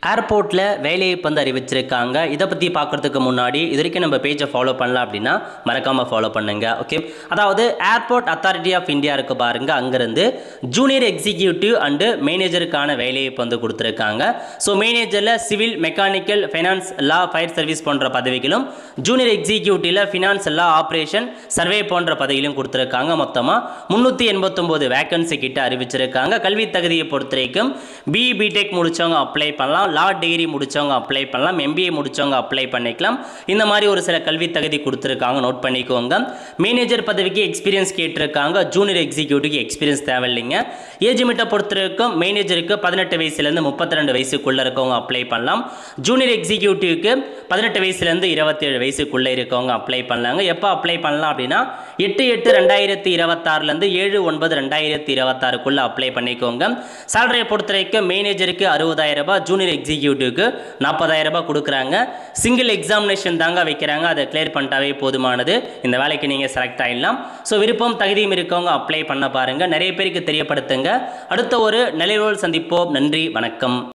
ஏர்போர்ட்டில் வேலைவாய்ப்பு வந்து அறிவிச்சிருக்காங்க. இதை பற்றி பார்க்குறதுக்கு முன்னாடி இது வரைக்கும் நம்ம பேஜை ஃபாலோ பண்ணலாம் அப்படின்னா மறக்காமல் ஃபாலோ பண்ணுங்க. ஓகே, அதாவது ஏர்போர்ட் அத்தாரிட்டி ஆஃப் இந்தியா இருக்கு பாருங்க, அங்கேருந்து ஜூனியர் எக்ஸிக்யூட்டிவ் அண்டு மேனேஜருக்கான வேலைவாய்ப்பு வந்து கொடுத்துருக்காங்க. ஸோ மேனேஜரில் சிவில், மெக்கானிக்கல், ஃபைனான்ஸ், லா, ஃபயர் சர்வீஸ் போன்ற பதவிகளும், ஜூனியர் எக்ஸிக்யூட்டிவில் ஃபினான்ஸ், லா, ஆப்ரேஷன், சர்வே போன்ற பதவிகளும் கொடுத்துருக்காங்க. மொத்தமாக 389 வேக்கன்சி கிட்ட அறிவிச்சிருக்காங்க. கல்வி தகுதியை பொறுத்த வரைக்கும் பிஇ, பிடெக் முடிச்சவங்க அப்ளை பண்ணலாம், லா டிகிரி முடிச்சவங்க அப்ளை பண்ணலாம், எம்பிஏ முடிச்சவங்க அப்ளை பண்ணிக்கலாம். இந்த மாதிரி ஒரு சில கல்வி தகுதி கொடுத்துருக்காங்க, நோட் பண்ணிக்கோங்க. மேனேஜர் பதவிக்கு எக்ஸ்பீரியன்ஸ் கேட்டிருக்காங்க, ஜூனியர் எக்ஸிக்யூட்டிவ்க்கு எக்ஸ்பீரியன்ஸ் தேவையில்லைங்க. ஏஜ் லிமிட்டை பொறுத்திருக்கும் மேனேஜருக்கு 18 வயசுலேருந்து 32 வயசுக்குள்ளே இருக்கவங்க அப்ளை பண்ணலாம். ஜூனியர் எக்ஸிக்யூட்டிவ்க்கு 18 வயசுலேருந்து 27 வயசுக்குள்ளே இருக்கவங்க அப்ளை பண்ணலாங்க. எப்போ அப்ளை பண்ணலாம் அப்படின்னா 8/8/2026 7/9/2026 அப்ளை பண்ணிக்கோங்க. சேலரியை பொறுத்த வரைக்கும் மேனேஜருக்கு 60,000 ரூபாய், ஜூனியர் எக்ஸிக்யூட்டிவ்க்கு 40,000 ரூபாய் கொடுக்குறாங்க. சிங்கிள் எக்ஸாமினேஷன் தாங்க வைக்கிறாங்க, அதை கிளியர் பண்ணிட்டாவே போதுமானது. இந்த வேலைக்கு நீங்கள் செலக்ட் ஆகிடலாம். ஸோ விருப்பம் தகுதியும் இருக்கவங்க அப்ளை பண்ண பாருங்கள், நிறைய பேருக்கு தெரியப்படுத்துங்க. அடுத்த ஒரு நிலையோடு சந்திப்போம். நன்றி, வணக்கம்.